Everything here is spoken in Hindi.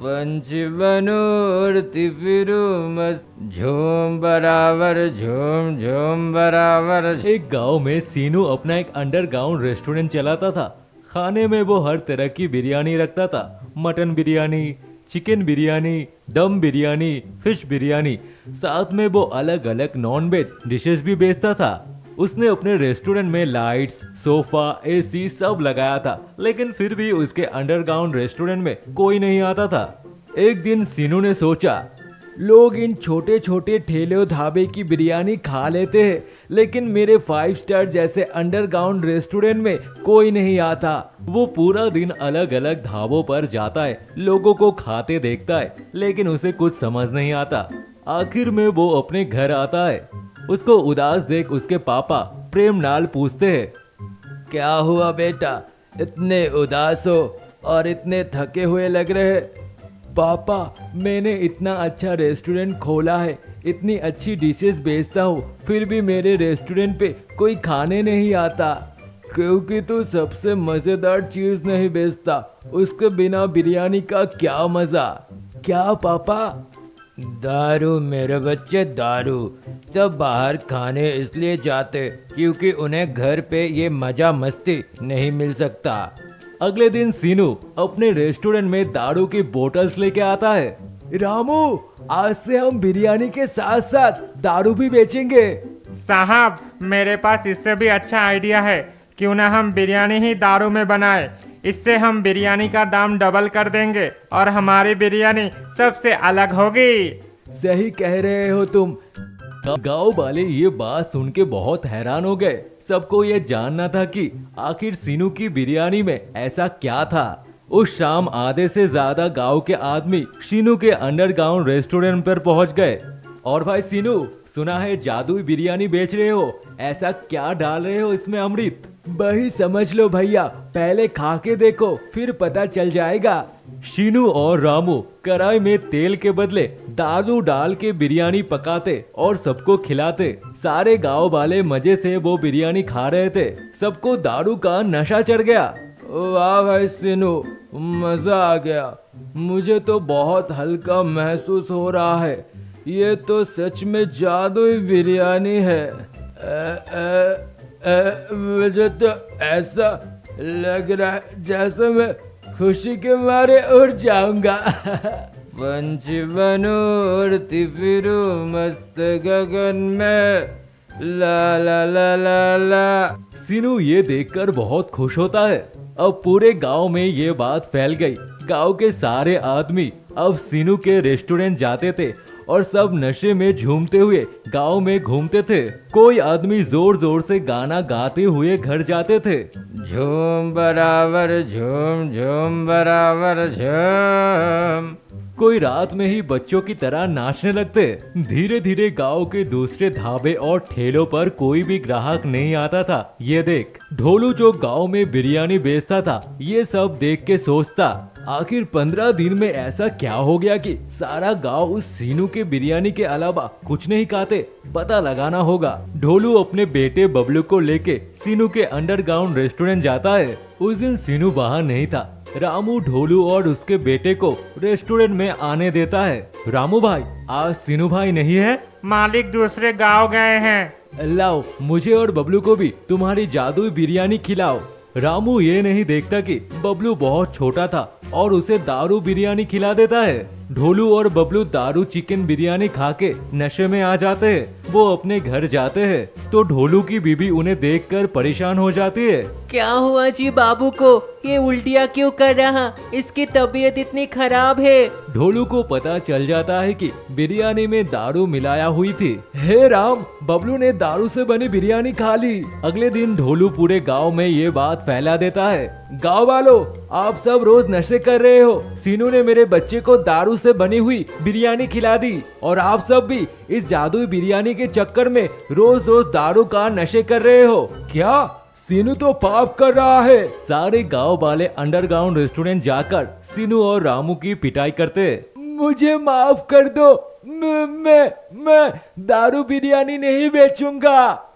पंचवनूर्ति फिरू मस्त झूम बराबर झूम झूम बराबर। एक गांव में सीनू अपना एक अंडरग्राउंड रेस्टोरेंट चलाता था। खाने में वो हर तरह की बिरयानी रखता था। मटन बिरयानी, चिकन बिरयानी, दम बिरयानी, फिश बिरयानी, साथ में वो अलग अलग नॉन वेज डिशेस भी बेचता था। उसने अपने रेस्टोरेंट में लाइट्स, सोफा, एसी सब लगाया था, लेकिन फिर भी उसके अंडरग्राउंड रेस्टोरेंट में कोई नहीं आता था। एक दिन सीनू ने सोचा, लोग इन छोटे छोटे ठेले ढाबे की बिरयानी खा लेते हैं, लेकिन मेरे 5 स्टार जैसे अंडरग्राउंड रेस्टोरेंट में कोई नहीं आता। वो पूरा दिन अलग अलग ढाबों पर जाता है, लोगों को खाते देखता है, लेकिन उसे कुछ समझ नहीं आता। आखिर में वो अपने घर आता है। उसको उदास देख उसके पापा प्रेमलाल पूछते हैं, क्या हुआ बेटा, इतने उदास हो और इतने थके हुए लग रहे? पापा, मैंने इतना अच्छा रेस्टोरेंट खोला है, इतनी अच्छी डिशेस बेचता हूँ, फिर भी मेरे रेस्टोरेंट पे कोई खाने नहीं आता। क्योंकि तू सबसे मजेदार चीज नहीं बेचता, उसके बिना बिरयानी का क्या मजा। क्या पापा? दारू मेरे बच्चे, दारू। सब बाहर खाने इसलिए जाते क्योंकि उन्हें घर पे ये मजा मस्ती नहीं मिल सकता। अगले दिन सीनू अपने रेस्टोरेंट में दारू की बोतल्स लेके आता है। रामू, आज से हम बिरयानी के साथ साथ दारू भी बेचेंगे। साहब, मेरे पास इससे भी अच्छा आइडिया है, क्यों ना हम बिरयानी ही दारू में बनाए। इससे हम बिरयानी का दाम डबल कर देंगे और हमारी बिरयानी सबसे अलग होगी। सही कह रहे हो तुम। गांव वाले ये बात सुन के बहुत हैरान हो गए। सबको ये जानना था कि आखिर सीनू की बिरयानी में ऐसा क्या था। उस शाम आधे से ज्यादा गांव के आदमी सीनू के अंडरग्राउंड रेस्टोरेंट पर पहुंच गए। और भाई सीनू, सुना है जादुई बिरयानी बेच रहे हो, ऐसा क्या डाल रहे हो इसमें अमृत? वही समझ लो भैया, पहले खा के देखो फिर पता चल जाएगा। शीनू और रामू कढ़ाई में तेल के बदले दारू डाल के बिरयानी पकाते और सबको खिलाते। सारे गांव वाले मजे से वो बिरयानी खा रहे थे। सबको दारू का नशा चढ़ गया। वाह भाई सीनू, मजा आ गया। मुझे तो बहुत हल्का महसूस हो रहा है। ये तो सच में जादुई बिरयानी है। मुझे तो ऐसा लग रहा है जैसे मैं खुशी के मारे उड़ जाऊंगा। पंचवनूर्ति फिरू मस्त गगन में, ला ला ला ला ला। सीनू ये देखकर बहुत खुश होता है। अब पूरे गांव में ये बात फैल गई। गांव के सारे आदमी अब सीनू के रेस्टोरेंट जाते थे और सब नशे में झूमते हुए गांव में घूमते थे। कोई आदमी जोर जोर से गाना गाते हुए घर जाते थे। झूम बराबर झूम झूम बराबर झूम। कोई रात में ही बच्चों की तरह नाचने लगते। धीरे धीरे गांव के दूसरे ढाबे और ठेलों पर कोई भी ग्राहक नहीं आता था। ये देख, ढोलू जो गांव में बिरयानी बेचता था, ये सब देख के सोचता, आखिर 15 दिन में ऐसा क्या हो गया कि सारा गांव उस सीनू के बिरयानी के अलावा कुछ नहीं खाते। पता लगाना होगा। ढोलू अपने बेटे बबलू को लेके सीनू के अंडरग्राउंड रेस्टोरेंट जाता है। उस दिन सीनू बाहर नहीं था। रामू ढोलू और उसके बेटे को रेस्टोरेंट में आने देता है। रामू भाई, आज सीनू भाई नहीं है? मालिक दूसरे गांव गए हैं। लाओ, मुझे और बबलू को भी तुम्हारी जादुई बिरयानी खिलाओ। रामू ये नहीं देखता कि बबलू बहुत छोटा था और उसे दारू बिरयानी खिला देता है। ढोलू और बबलू दारू चिकन बिरयानी खा के नशे में आ जाते हैं। वो अपने घर जाते हैं तो ढोलू की बीबी उन्हें देखकर परेशान हो जाती है। क्या हुआ जी बाबू को, ये उल्टियाँ क्यों कर रहा? इसकी तबीयत इतनी खराब है। ढोलू को पता चल जाता है कि बिरयानी में दारू मिलाया हुई थी। हे राम, बबलू ने दारू से बनी बिरयानी खा ली। अगले दिन ढोलू पूरे गांव में ये बात फैला देता है। गांव वालों, आप सब रोज नशे कर रहे हो। सीनू ने मेरे बच्चे को दारू से बनी हुई बिरयानी खिला दी और आप सब भी इस जादुई बिरयानी के चक्कर में रोज रोज दारू का नशे कर रहे हो। क्या सीनू तो पाप कर रहा है। सारे गांव वाले अंडरग्राउंड रेस्टोरेंट जाकर सीनू और रामू की पिटाई करते। मुझे माफ कर दो, मैं दारू बिरयानी नहीं बेचूंगा।